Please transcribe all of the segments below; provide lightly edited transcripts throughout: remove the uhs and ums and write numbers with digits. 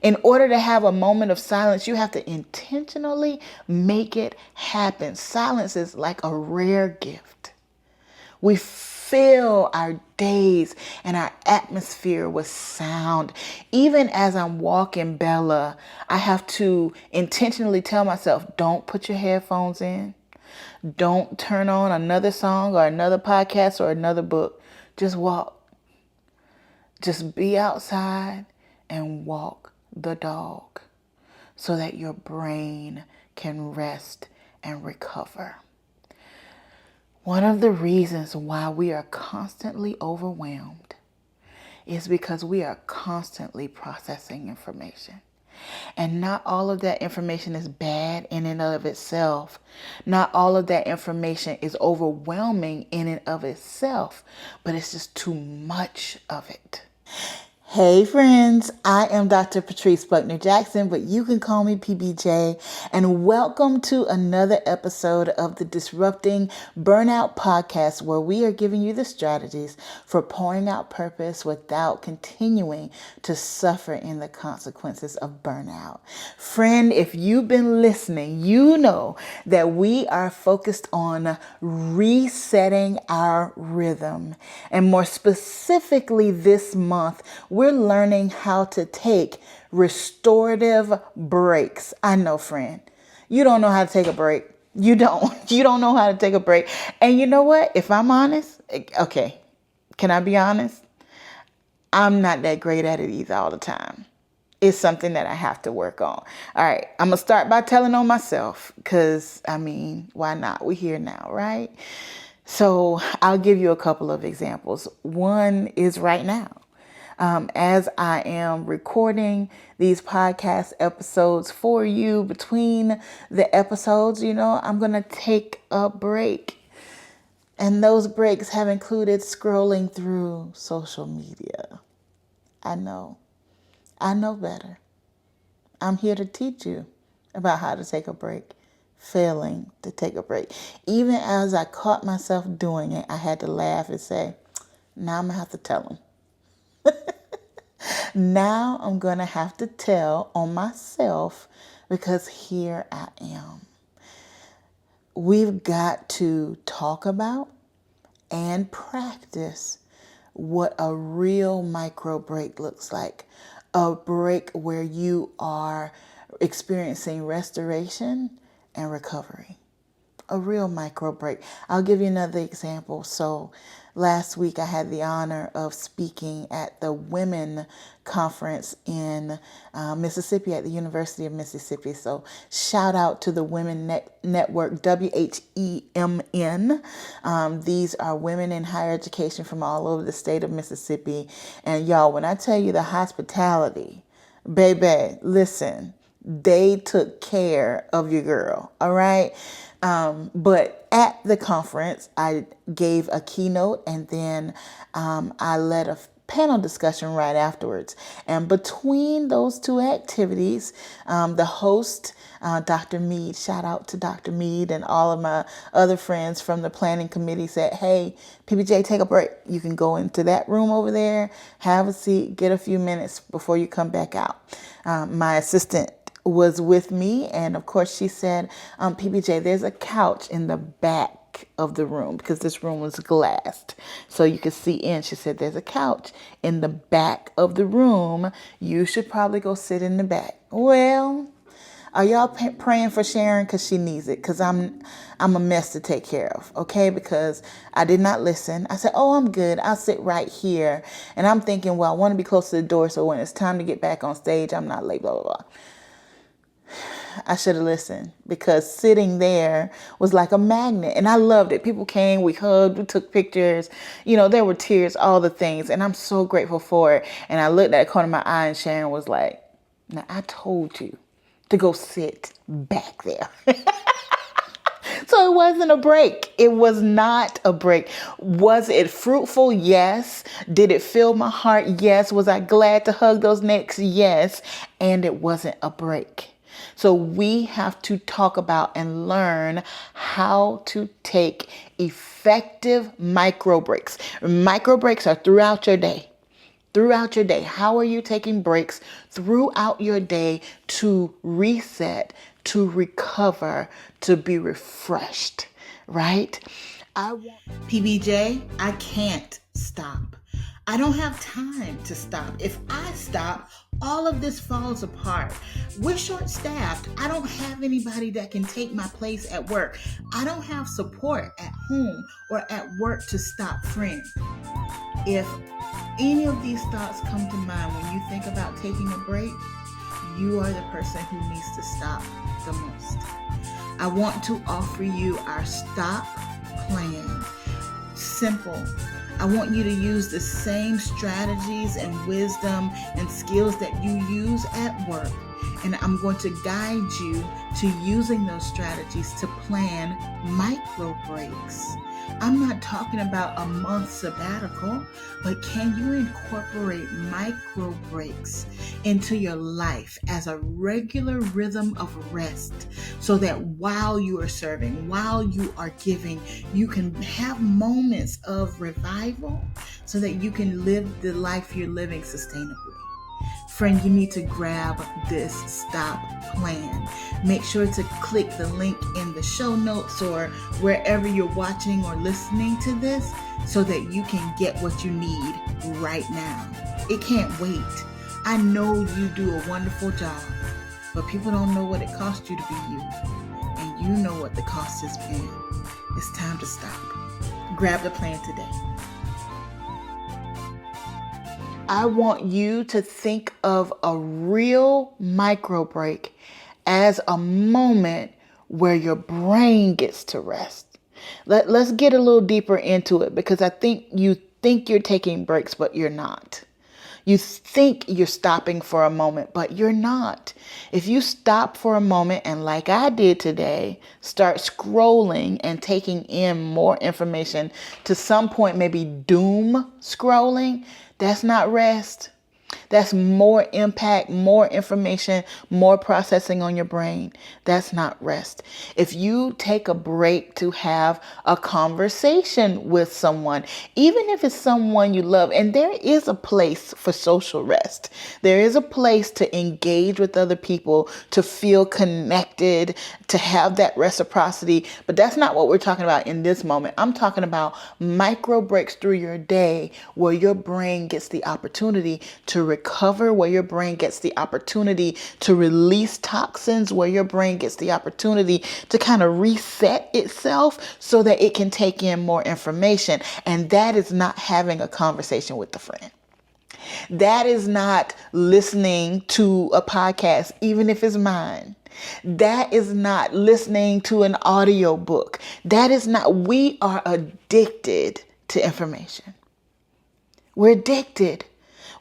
In order to have a moment of silence, you have to intentionally make it happen. Silence is like a rare gift. We fill our days and our atmosphere with sound. Even as I'm walking Bella, I have to intentionally tell myself, don't put your headphones in. Don't turn on another song or another podcast or another book. Just walk. Just be outside and walk the dog so that your brain can rest and recover. One of the reasons why we are constantly overwhelmed is because we are constantly processing information. And not all of that information is bad in and of itself. Not all of that information is overwhelming in and of itself, but it's just too much of it. Hey friends, I am Dr. Patrice Buckner Jackson, but you can call me PBJ, and welcome to another episode of the Disrupting Burnout podcast, where we are giving you the strategies for pouring out purpose without continuing to suffer in the consequences of burnout. Friend, if you've been listening, you know that we are focused on resetting our rhythm, and more specifically this month, we're learning how to take restorative breaks. I know, friend, you don't know how to take a break. You don't know how to take a break. And you know what? If I'm honest, okay, can I be honest? I'm not that great at it either all the time. It's something that I have to work on. All right, I'm going to start by telling on myself because, why not? We're here now, right? So I'll give you a couple of examples. One is right now. As I am recording these podcast episodes for you, between the episodes, I'm going to take a break. And those breaks have included scrolling through social media. I know better. I'm here to teach you about how to take a break, failing to take a break. Even as I caught myself doing it, I had to laugh and say, now I'm going to have to tell them. Now I'm going to have to tell on myself because here I am. We've got to talk about and practice what a real micro break looks like. A break where you are experiencing restoration and recovery. A real micro break. I'll give you another example. So last week I had the honor of speaking at the Women Conference in Mississippi at the University of Mississippi. So shout out to the Women Network, WHEMN. These are women in higher education from all over the state of Mississippi. And y'all, when I tell you the hospitality, baby, listen, they took care of your girl. All right. But at the conference, I gave a keynote and then I led a panel discussion right afterwards. And between those two activities, the host, Dr. Mead, shout out to Dr. Mead and all of my other friends from the planning committee, said, hey, PBJ, take a break. You can go into that room over there, have a seat, get a few minutes before you come back out. My assistant was with me, and of course she said, PBJ, there's a couch in the back of the room because this room was glassed so you could see in. She said, there's a couch in the back of the room. You should probably go sit in the back. Well, are y'all praying for Sharon? Because she needs it, because I'm a mess to take care of, okay? Because I did not listen. I said, oh, I'm good. I'll sit right here. And I'm thinking, well, I want to be close to the door so when it's time to get back on stage, I'm not late, blah, blah, blah. I should have listened, because sitting there was like a magnet, and I loved it. People came, we hugged, we took pictures, there were tears, all the things, and I'm so grateful for it. And I looked at the corner of my eye, and Sharon was like, now I told you to go sit back there. So it wasn't a break. It was not a break. Was it fruitful? Yes. Did it fill my heart? Yes. Was I glad to hug those necks? Yes. And it wasn't a break. So we have to talk about and learn how to take effective micro breaks. Micro breaks are throughout your day. throughout your day? How are you taking breaks throughout your day to reset, to recover, to be refreshed, right? PBJ, I can't stop. I don't have time to stop. If I stop, all of this falls apart. We're short-staffed. I don't have anybody that can take my place at work. I don't have support at home or at work to stop friends. If any of these thoughts come to mind when you think about taking a break, you are the person who needs to stop the most. I want to offer you our stop plan. Simple. I want you to use the same strategies and wisdom and skills that you use at work. And I'm going to guide you to using those strategies to plan micro breaks. I'm not talking about a month sabbatical, but can you incorporate micro breaks into your life as a regular rhythm of rest so that while you are serving, while you are giving, you can have moments of revival so that you can live the life you're living sustainably? Friend, you need to grab this stop plan. Make sure to click the link in the show notes or wherever you're watching or listening to this so that you can get what you need right now. It can't wait. I know you do a wonderful job, but people don't know what it cost you to be you. And you know what the cost has been. It's time to stop. Grab the plan today. I want you to think of a real micro break as a moment where your brain gets to rest. Let's get a little deeper into it because I think you think you're taking breaks, but you're not. You think you're stopping for a moment, but you're not. If you stop for a moment and like I did today, start scrolling and taking in more information to some point, maybe doom scrolling, that's not rest. That's more impact, more information, more processing on your brain. That's not rest. If you take a break to have a conversation with someone, even if it's someone you love, and there is a place for social rest. There is a place to engage with other people, to feel connected, to have that reciprocity. But that's not what we're talking about in this moment. I'm talking about micro breaks through your day where your brain gets the opportunity to recover, where your brain gets the opportunity to release toxins, where your brain gets the opportunity to kind of reset itself so that it can take in more information. And that is not having a conversation with a friend. That is not listening to a podcast, even if it's mine. That is not listening to an audio book. That is not, we are addicted to information. We're addicted.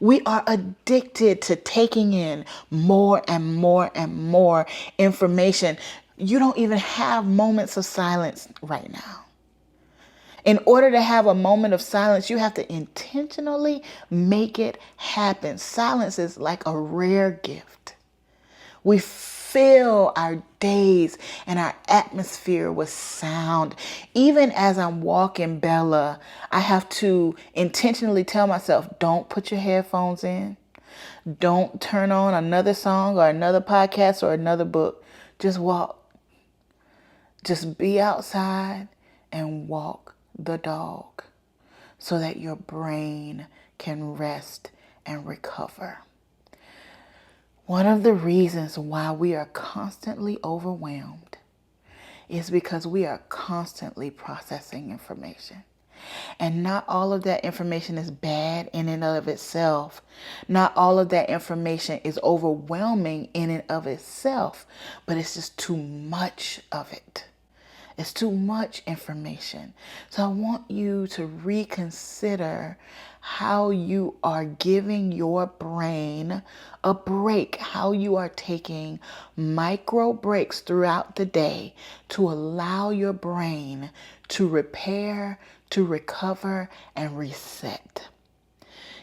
We are addicted to taking in more and more and more information. You don't even have moments of silence right now. In order to have a moment of silence, you have to intentionally make it happen. Silence is like a rare gift. We fill our days and our atmosphere with sound. Even as I'm walking Bella, I have to intentionally tell myself, don't put your headphones in. Don't turn on another song or another podcast or another book. Just walk. Just be outside and walk the dog so that your brain can rest and recover. One of the reasons why we are constantly overwhelmed is because we are constantly processing information. And not all of that information is bad in and of itself. Not all of that information is overwhelming in and of itself, but it's just too much of it. It's too much information. So I want you to reconsider how you are giving your brain a break, how you are taking micro breaks throughout the day to allow your brain to repair, to recover, and reset.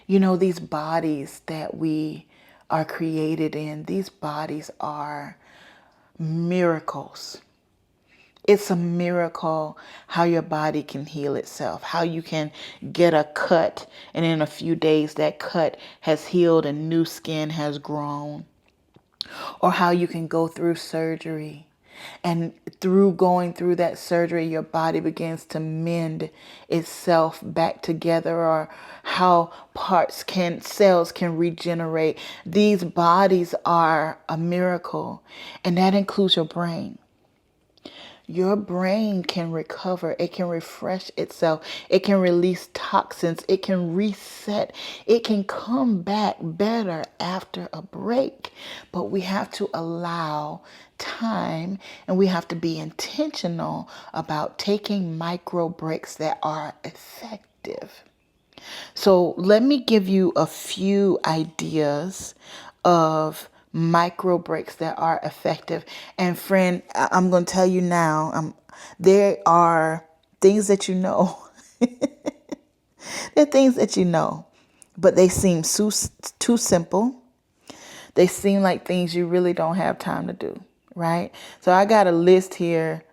You know, these bodies that we are created in, these bodies are miracles. It's a miracle how your body can heal itself, how you can get a cut and in a few days that cut has healed and new skin has grown, or how you can go through surgery and through going through that surgery, your body begins to mend itself back together, or how cells can regenerate. These bodies are a miracle, and that includes your brain. Your brain can recover. It can refresh itself. It can release toxins. It can reset. It can come back better after a break. But we have to allow time, and we have to be intentional about taking micro breaks that are effective. So let me give you a few ideas of micro breaks that are effective. And friend, I'm going to tell you now, there are things that you know. There are things that you know, but they seem too simple. They seem like things you really don't have time to do, right? So I got a list here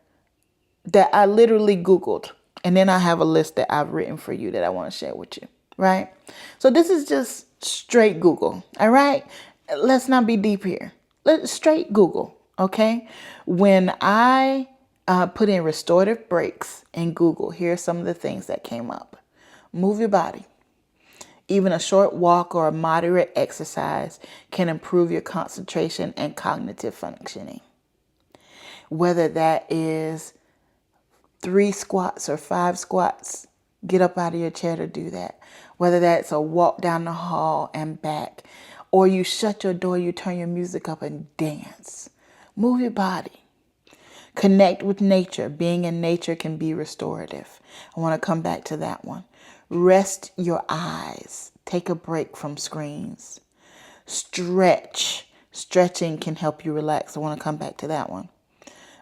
that I literally Googled. And then I have a list that I've written for you that I want to share with you, right? So this is just straight Google, all right? Let's not be deep here. Let's straight Google, okay? When I put in restorative breaks in Google, here are some of the things that came up. Move your body. Even a short walk or a moderate exercise can improve your concentration and cognitive functioning. Whether that is 3 squats or 5 squats, get up out of your chair to do that. Whether that's a walk down the hall and back, or you shut your door, you turn your music up and dance. Move your body. Connect with nature. Being in nature can be restorative. I want to come back to that one. Rest your eyes. Take a break from screens. Stretch. Stretching can help you relax. I want to come back to that one.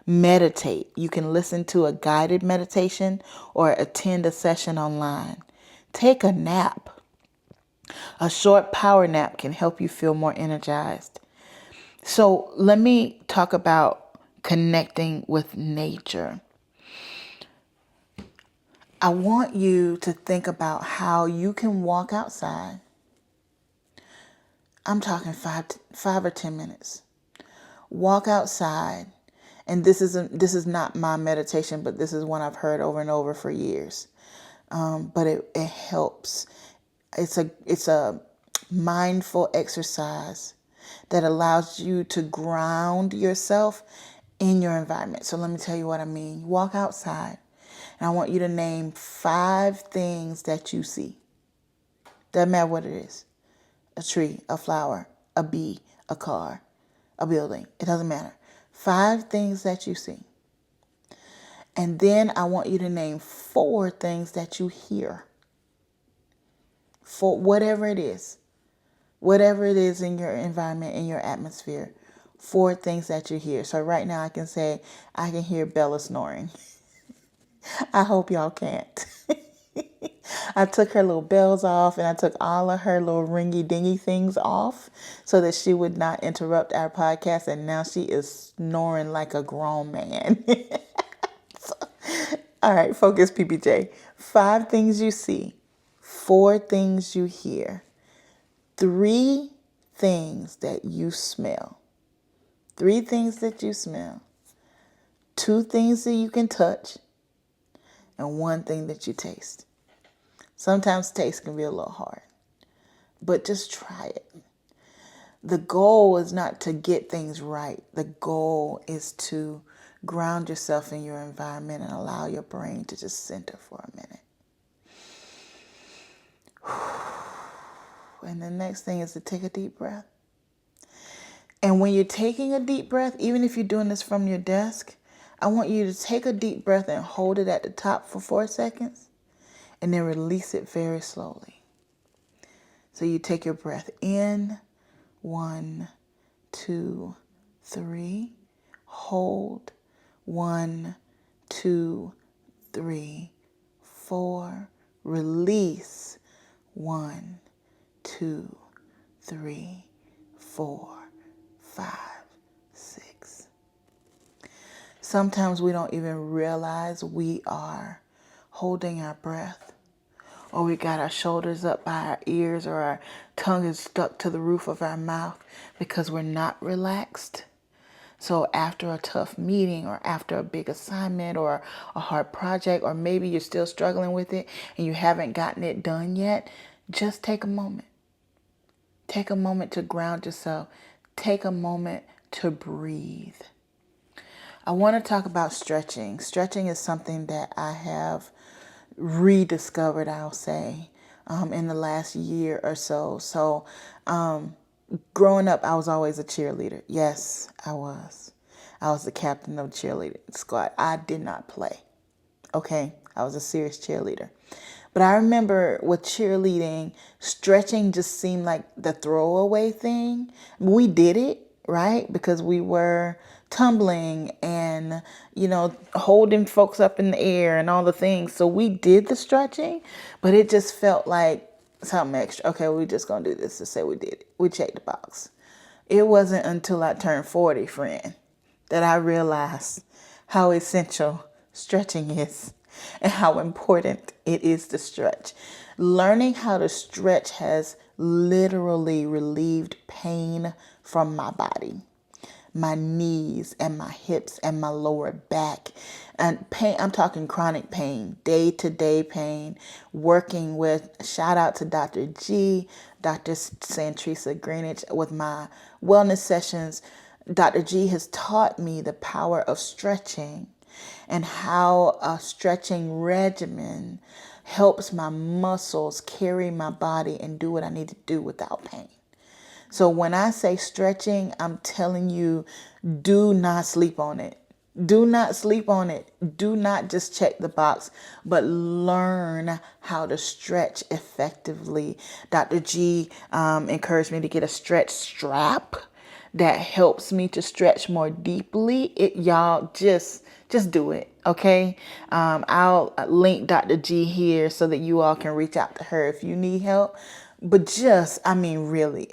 Meditate. You can listen to a guided meditation or attend a session online. Take a nap. A short power nap can help you feel more energized. So let me talk about connecting with nature. I want you to think about how you can walk outside. I'm talking 5 or 10 minutes. Walk outside. And this is not my meditation, but this is one I've heard over and over for years. But it helps. It's a mindful exercise that allows you to ground yourself in your environment. So let me tell you what I mean. Walk outside, and I want you to name 5 things that you see. Doesn't matter what it is. A tree, a flower, a bee, a car, a building. It doesn't matter. 5 things that you see. And then I want you to name 4 things that you hear. For whatever it is in your environment, in your atmosphere, 4 things that you hear. So right now I can say, I can hear Bella snoring. I hope y'all can't. I took her little bells off, and I took all of her little ringy dingy things off so that she would not interrupt our podcast. And now she is snoring like a grown man. All right, focus, PPJ. 5 things you see, 4 things you hear, 3 things that you smell. 3 things that you smell. 2 things that you can touch, and 1 thing that you taste. Sometimes taste can be a little hard, but just try it. The goal is not to get things right. The goal is to ground yourself in your environment and allow your brain to just center for a minute. And the next thing is to take a deep breath. And when you're taking a deep breath, even if you're doing this from your desk, I want you to take a deep breath and hold it at the top for 4 seconds and then release it very slowly. So you take your breath in, 1, 2, 3, hold, 1, 2, 3, 4, release, 1, 2, 3, 4, 5, 6. Sometimes we don't even realize we are holding our breath, or we got our shoulders up by our ears, or our tongue is stuck to the roof of our mouth because we're not relaxed. So after a tough meeting, or after a big assignment, or a hard project, or maybe you're still struggling with it and you haven't gotten it done yet, just take a moment. Take a moment to ground yourself. Take a moment to breathe. I want to talk about stretching. Stretching is something that I have rediscovered, I'll say, in the last year or so. So, growing up, I was always a cheerleader. Yes, I was. I was the captain of the cheerleading squad. I did not play. Okay, I was a serious cheerleader. But I remember with cheerleading, stretching just seemed like the throwaway thing. We did it, right? Because we were tumbling and, holding folks up in the air and all the things. So we did the stretching, but it just felt like something extra. Okay, we just gonna do this to say we did it. We checked the box. It wasn't until I turned 40, friend, that I realized how essential stretching is and how important it is to stretch. Learning how to stretch has literally relieved pain from my body, my knees and my hips and my lower back. And pain, I'm talking chronic pain, day-to-day pain, working with, shout out to Dr. G, Dr. Santrisa Greenwich with my wellness sessions. Dr. G has taught me the power of stretching and how a stretching regimen helps my muscles carry my body and do what I need to do without pain. So when I say stretching, I'm telling you, do not sleep on it. Do not sleep on it. Do not just check the box, but learn how to stretch effectively. Dr. G encouraged me to get a stretch strap that helps me to stretch more deeply. Y'all just do it, okay? I'll link Dr. G here so that you all can reach out to her if you need help. But really,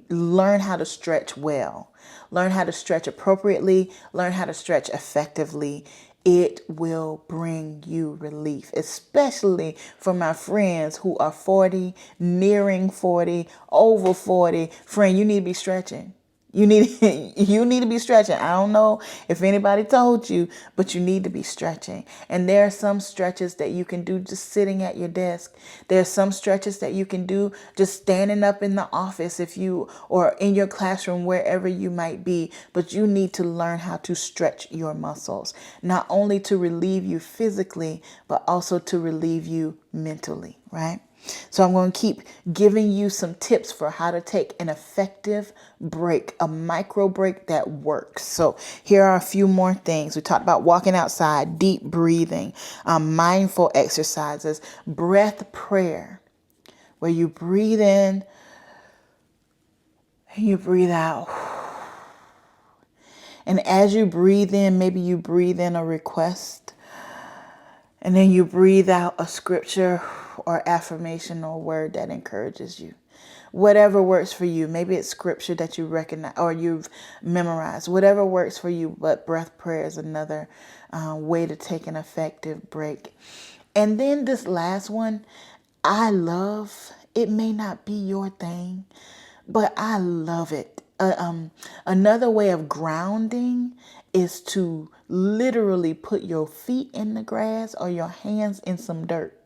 learn how to stretch well. Learn how to stretch appropriately. Learn how to stretch effectively. It will bring you relief, especially for my friends who are 40, nearing 40, over 40. Friend, you need to be stretching. You need to be stretching. I don't know if anybody told you, but you need to be stretching. And there are some stretches that you can do just sitting at your desk. There are some stretches that you can do just standing up in the office or in your classroom, wherever you might be. But you need to learn how to stretch your muscles, not only to relieve you physically, but also to relieve you mentally, right? So I'm going to keep giving you some tips for how to take an effective break, a micro break that works. So here are a few more things. We talked about walking outside, deep breathing, mindful exercises, breath prayer, where you breathe in and you breathe out. And as you breathe in, maybe you breathe in a request, and then you breathe out a scripture or affirmation or word that encourages you. Whatever works for you. Maybe it's scripture that you recognize or you've memorized. Whatever works for you. But breath prayer is another way to take an effective break. And then this last one, I love. It may not be your thing, but I love it. Another way of grounding is to literally put your feet in the grass or your hands in some dirt.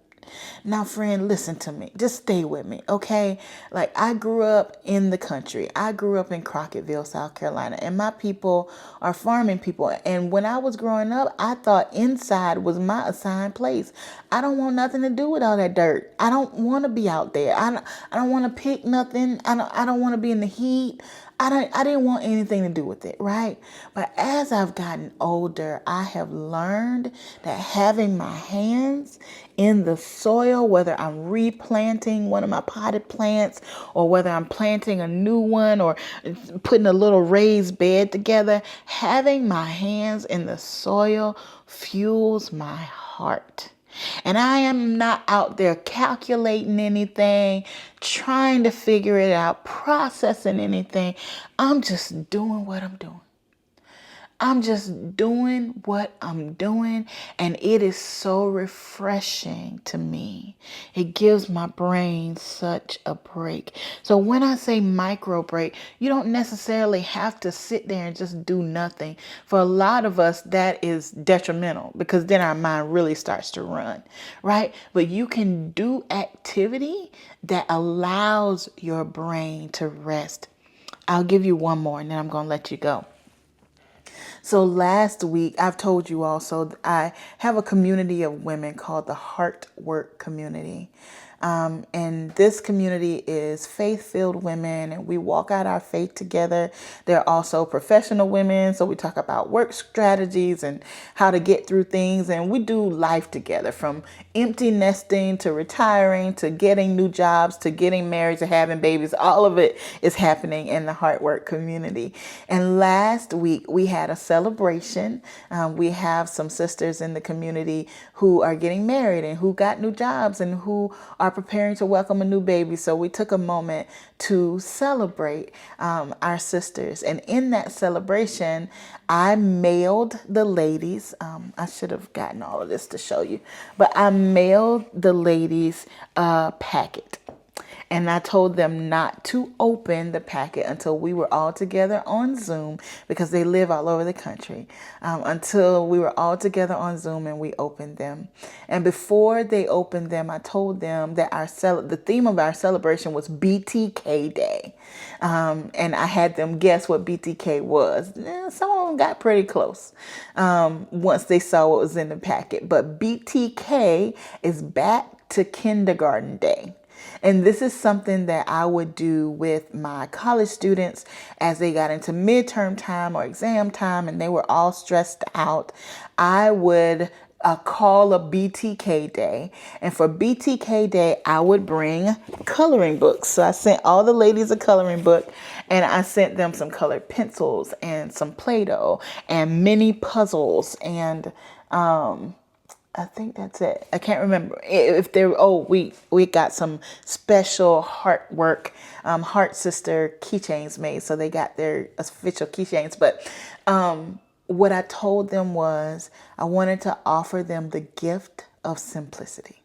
Now, friend, listen to me. Just stay with me, okay? Like, I grew up in the country. I grew up in Crocketville, South Carolina, and my people are farming people. And when I was growing up, I thought inside was my assigned place. I don't want nothing to do with all that dirt. I don't want to be out there. I don't want to pick nothing. I don't want to be in the heat. I didn't want anything to do with it, right? But as I've gotten older, I have learned that having my hands in the soil, whether I'm replanting one of my potted plants or whether I'm planting a new one or putting a little raised bed together, having my hands in the soil fuels my heart. And I am not out there calculating anything, trying to figure it out, processing anything. I'm just doing what I'm doing. I'm just doing what I'm doing, and it is so refreshing to me. It gives my brain such a break. So when I say micro break, you don't necessarily have to sit there and just do nothing. For a lot of us, that is detrimental because then our mind really starts to run, right? But you can do activity that allows your brain to rest. I'll give you one more and then I'm going to let you go. So last week, I've told you also, I have a community of women called the Heart Work Community. And this community is faith-filled women, and we walk out our faith together. They're also professional women, so we talk about work strategies and how to get through things, and we do life together, from empty nesting to retiring to getting new jobs to getting married to having babies. All of it is happening in the Heart Work community. And last week we had a celebration. We have some sisters in the community who are getting married and who got new jobs and who are preparing to welcome a new baby. So we took a moment to celebrate our sisters. And in that celebration, I mailed the ladies, I should have gotten all of this to show you, but I mailed the ladies a packet. And I told them not to open the packet until we were all together on Zoom, because they live all over the country, until we were all together on Zoom and we opened them. And before they opened them, I told them that the theme of our celebration was BTK Day. And I had them guess what BTK was. Some of them got pretty close once they saw what was in the packet. But BTK is Back to Kindergarten Day. And this is something that I would do with my college students as they got into midterm time or exam time and they were all stressed out. I would call a BTK day. And for BTK day, I would bring coloring books. So I sent all the ladies a coloring book, and I sent them some colored pencils and some Play-Doh and mini puzzles and I think that's it. I can't remember if there. Oh, we got some special Heart Sister keychains made, so they got their official keychains. But what I told them was I wanted to offer them the gift of simplicity.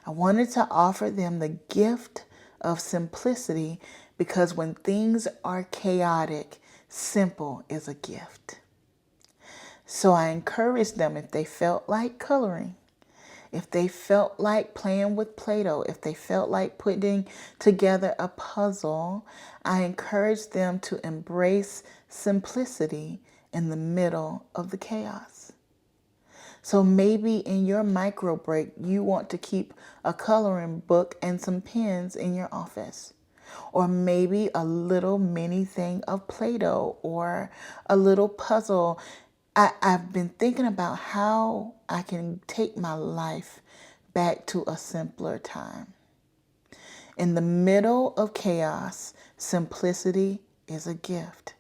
I wanted to offer them the gift of simplicity because when things are chaotic, simple is a gift. So I encouraged them, if they felt like coloring, if they felt like playing with Play-Doh, if they felt like putting together a puzzle, I encouraged them to embrace simplicity in the middle of the chaos. So maybe in your micro break, you want to keep a coloring book and some pens in your office. Or maybe a little mini thing of Play-Doh or a little puzzle. I've been thinking about how I can take my life back to a simpler time. In the middle of chaos, simplicity is a gift.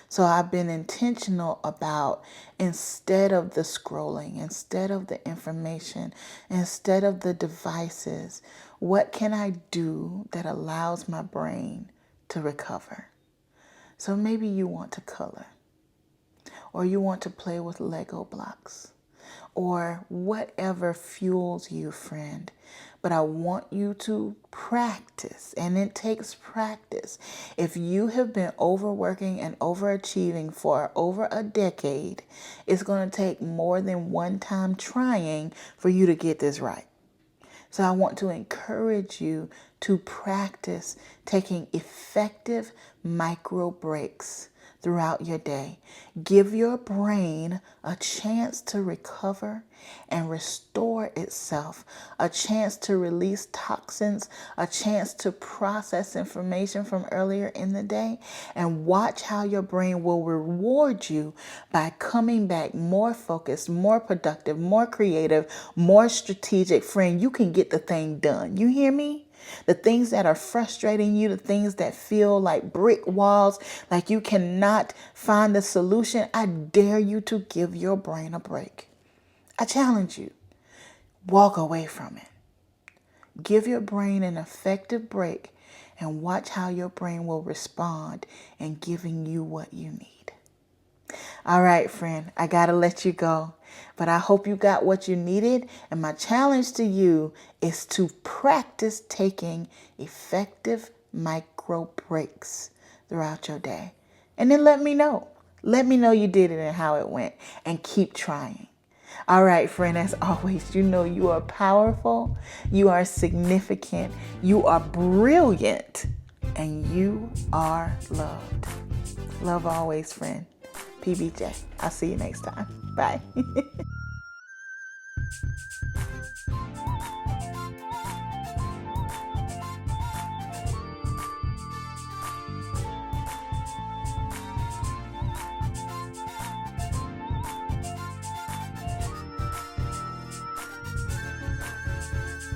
So I've been intentional about, instead of the scrolling, instead of the information, instead of the devices, what can I do that allows my brain to recover? So maybe you want to color, or you want to play with Lego blocks, or whatever fuels you, friend. But I want you to practice, and it takes practice. If you have been overworking and overachieving for over a decade, it's going to take more than one time trying for you to get this right. So I want to encourage you to practice taking effective micro breaks throughout your day. Give your brain a chance to recover and restore itself, a chance to release toxins, a chance to process information from earlier in the day, and watch how your brain will reward you by coming back more focused, more productive, more creative, more strategic. Friend, you can get the thing done. You hear me? The things that are frustrating you, the things that feel like brick walls, like you cannot find the solution, I dare you to give your brain a break. I challenge you. Walk away from it. Give your brain an effective break and watch how your brain will respond in giving you what you need. All right, friend, I got to let you go. But I hope you got what you needed. And my challenge to you is to practice taking effective micro breaks throughout your day. And then let me know. Let me know you did it and how it went. And keep trying. All right, friend, as always, you know you are powerful, you are significant, you are brilliant, and you are loved. Love always, friend. PBJ. I'll see you next time. Bye.